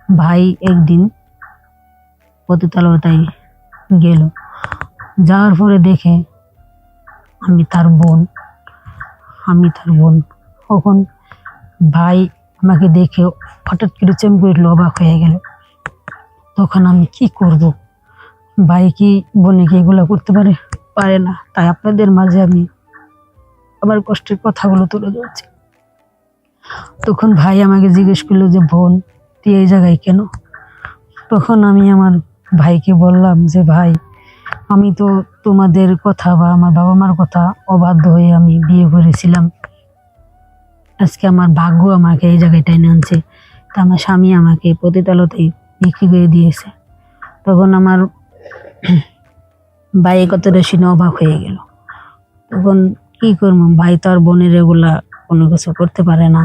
ভাই একদিন পতিতালয়তায় গেল। যাওয়ার পরে দেখে আমি তার বোন। তখন ভাই আমাকে দেখে হঠাৎ করে চমকে উঠলো, অবাক হয়ে গেল। তখন আমি কি করব? ভাই কি বোনকে এগুলো করতে পারে না। তাই আপনাদের মাঝে আমি আমার কষ্টের কথাগুলো তুলে ধরছি। তখন ভাই আমাকে জিজ্ঞেস করলো যে, বোন তুই এই জায়গায় কেন? তখন আমি আমার ভাইকে বললাম যে, ভাই আমি তো তোমাদের কথা বা আমার বাবা মার কথা অবাধ্য হয়ে আমি বিয়ে করেছিলাম। আজকে আমার ভাগ্য আমাকে এই জায়গায় টেনে আনছে। তা আমার স্বামী আমাকে পতিতালয়তেই বিক্রি করে দিয়েছে। তখন আমার ভাই কথাটা শুনে অবাক হয়ে গেল। তখন কি করবো, ভাই তো আর বোনের এগুলা কোনো কিছু করতে পারে না।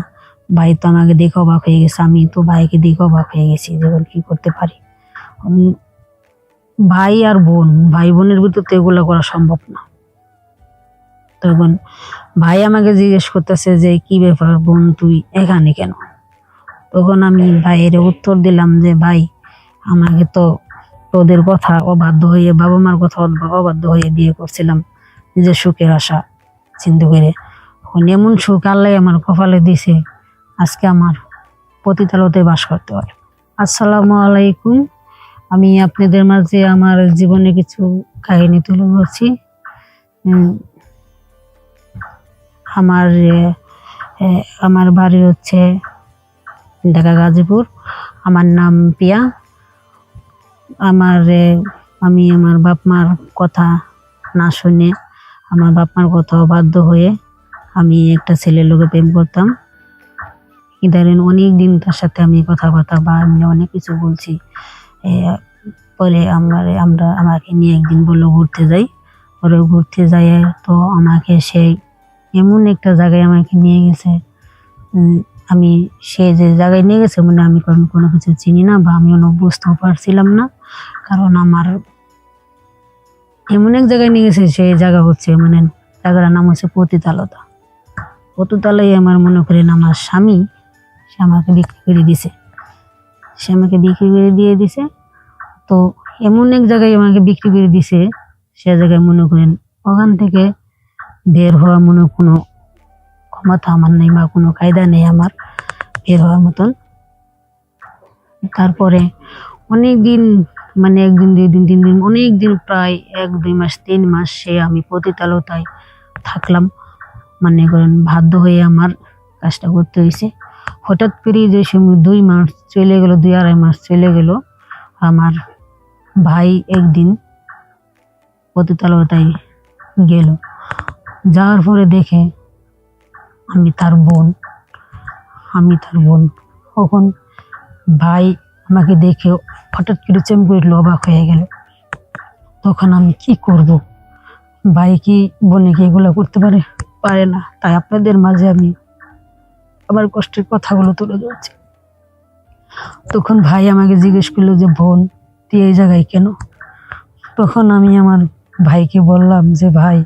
ভাই তো আমাকে দেখে অবাক হয়ে গেছে, আমি তো ভাইকে দেখে অবাক হয়ে গেছি যে কি করতে পারি। ভাই আর বোন, ভাই বোনের ভিতর তো এগুলো করা সম্ভব না। তখন ভাই আমাকে জিজ্ঞেস করতেছে যে, কি ব্যাপার বোন তুই এখানে কেন? তখন আমি ভাইয়ের উত্তর দিলাম যে, ভাই আমাকে তো তোদের কথা অবাধ্য হয়ে, বাবা মার কথা অবাধ্য হয়ে বিয়ে করছিলাম নিজের সুখের আশা চিন্তা করে। এখন এমন সুখ আল্লাহ আমার কপালে দিছে, আজকে আমার পতিতালয়তে বাস করতে হয়। আসসালামু আলাইকুম। আমি আপনাদের মাঝে আমার জীবনে কিছু কাহিনী তুলে ধরছি। আমার বাড়ি হচ্ছে ঢাকা গাজীপুর। আমার নাম পিয়া। আমি আমার বাপ মার কথা না শুনে, আমার বাপ মার কথা বাধ্য হয়ে আমি একটা ছেলের লোকে প্রেম করতাম। ইদানিং অনেক দিন তার সাথে আমি কথাবার্তা বা আমি অনেক কিছু বলছি। পরে আমাকে নিয়ে একদিন বললো ঘুরতে যাই। পরে ঘুরতে যাই তো আমাকে সেই এমন একটা জায়গায় আমাকে নিয়ে গেছে। আমি সে যে জায়গায় নিয়ে গেছে মানে আমি কোনো কিছু চিনি না বা আমি বুঝতেও পারছিলাম না। কারণ আমার এমন এক জায়গায় নিয়ে গেছে, সেই জায়গা হচ্ছে মানে জায়গাটার নাম হচ্ছে পতিতালয়। আমার মনে করেন আমার স্বামী সে আমাকে বিক্রি করে দিছে। তো এমন এক জায়গায় আমাকে বিক্রি করে দিছে, সে জায়গায় মনে করেন ওখান থেকে বের হওয়া কোনো ক্ষমতা আমার নেই বা কোনো কায়দা নেই আমার বের হওয়ার মতন। তারপরে অনেক দিন মানে একদিন 2 দিন 3 দিন অনেক দিন, প্রায় 1-2 মাস 3 মাস সে আমি পতিতালয়তায় থাকলাম। মানে করেন বাধ্য হয়ে আমার কাজটা করতে হয়েছে। হঠাৎ করে যে সময় 2 মাস চলে গেল, 2-2.5 মাস চলে গেল, আমার ভাই একদিন পতিতালয়তায় গেল। যাওয়ার পরে দেখে আমি তার বোন। তখন ভাই আমাকে দেখে হঠাৎ করে চমকে উঠলো, অবাক হয়ে গেল। তখন আমি কি করব? ভাই কি বোনকে এগুলো করতে পারে না। তাই আপনাদের মাঝে আমি আমার কষ্টের কথাগুলো তুলে ধরছি। তখন ভাই আমাকে জিজ্ঞেস করলো যে, বোন তুই এই জায়গায় কেন? তখন আমি আমার ভাইকে বললাম যে, ভাই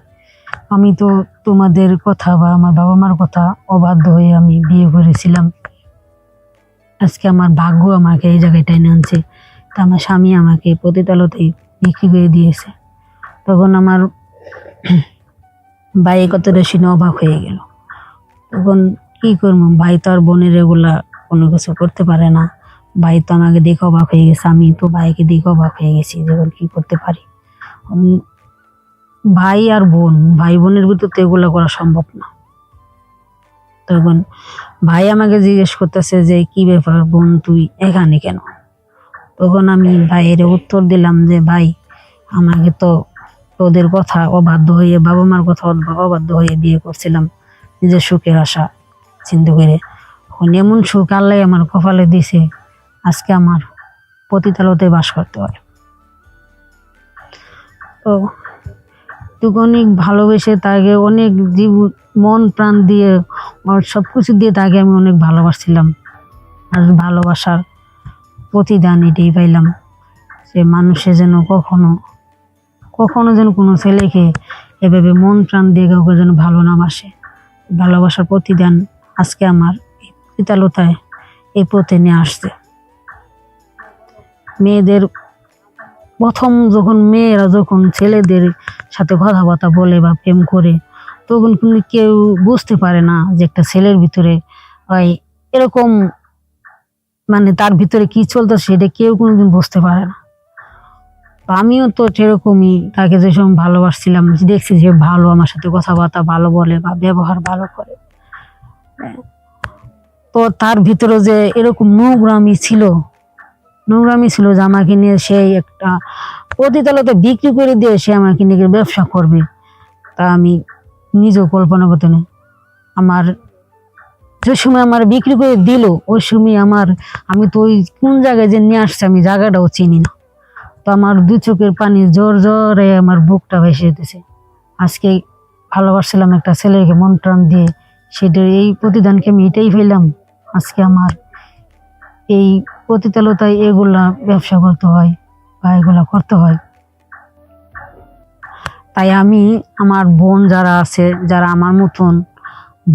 আমি তো তোমাদের কথা বা আমার বাবা মার কথা অবাধ্য হয়ে আমি বিয়ে করেছিলাম। আজকে আমার ভাগ্য আমাকে এই জায়গায় টেনে আনছে। তা আমার স্বামী আমাকে পতিতালয়তেই বিক্রি করে দিয়েছে। তখন আমার ভাই কথাটা শুনে অবাক হয়ে গেল। তখন কি করবো, ভাই তো আর বোনের এগুলা কোনো কিছু করতে পারে না। ভাই তো আমাকে দেখে অবাক হয়ে গেছে, আমি তো ভাইকে দেখে অবাক হয়ে গেছি যে কি করতে পারি। ভাই আর বোন, ভাই বোনের ভিতর তো এগুলো করা সম্ভব না। তখন ভাই আমাকে জিজ্ঞেস করতেছে যে, কি ব্যাপার বোন তুই এখানে কেন? তখন আমি ভাইয়ের উত্তর দিলাম যে, ভাই আমাকে তো তোদের কথা অবাধ্য হয়ে, বাবা মার কথা অবাধ্য হয়ে বিয়ে করছিলাম নিজের সুখের আশা চিন্তা করে। এখন এমন সুখ আল্লাহ আমার কপালে দিছে, আজকে আমার পতিতালয়তে বাস করতে হয়। তো অনেক ভালোবেসে তাকে অনেক মন প্রাণ দিয়ে সবকিছু দিয়ে তাকে আমি অনেক ভালোবাসছিলাম। আর ভালোবাসার প্রতিদান এটাই পাইলাম যে মানুষে যেন কখনো যেন কোনো ছেলেকে এভাবে মন প্রাণ দিয়ে কাউকে যেন ভালো না বাসে। ভালোবাসার প্রতিদান আজকে আমার এই পতিতালয়তায় এই পথে নিয়ে আসছে। মেয়েদের প্রথম যখন মেয়েরা যখন ছেলেদের সাথে কথাবার্তা বলে বা প্রেম করে, তখন কিন্তু কেউ বুঝতে পারে না যে একটা ছেলের ভিতরে হয় এরকম, মানে তার ভিতরে কি চলতেছে সেটা কেউ কোনোদিন বুঝতে পারে না। তো আমিও তো সেরকমই, তাকে যে সময় ভালোবাসছিলাম, দেখছি যে ভালো আমার সাথে কথাবার্তা ভালো বলে বা ব্যবহার ভালো করে, তো তার ভিতরে যে এরকম নোংরামি ছিল যে আমাকে নিয়ে সেই একটা পতিতালয়তে বিক্রি করে দিয়ে সে আমাকে নিয়ে ব্যবসা করবে, তা আমি নিজেও কল্পনা করতে না। আমার যে সময় আমার বিক্রি করে দিল, ওই সময় আমি তো ওই কোন জায়গায় যে নিয়ে আসছে আমি জায়গাটাও চিনি না। তো আমার দু চোখের পানি জোর জোরে আমার বুকটা ভেসে যেতেছে। আজকে ভালোবাসছিলাম একটা ছেলেকে মন প্রাণ দিয়ে, সেটার এই প্রতিদানকে আমি এটাই পেলাম। আজকে আমার এই পতিতালয়তায় এগুলা ব্যবসা করতে হয় বা এগুলা করতে হয়। তাই আমি আমার বোন যারা আছে, যারা আমার মতন,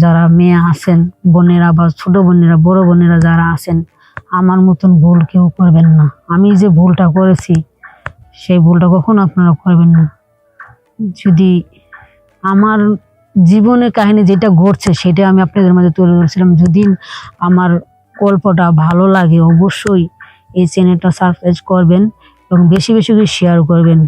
যারা মেয়ে আছেন, বোনেরা বা ছোট বোনেরা, বড় বোনেরা যারা আছেন, আমার মতন ভুল কেউ করবেন না। আমি যে ভুলটা করেছি সেই ভুলটা কখনো আপনারা করবেন না। যদি আমার জীবনের কাহিনী যেটা ঘটছে সেটা আমি আপনাদের মাঝে তুলে ধরেছিলাম। যদি আমার গল্পটা ভালো লাগে অবশ্যই এই চ্যানেলটা সাবস্ক্রাইব করবেন এবং বেশি বেশি করে শেয়ার করবেন।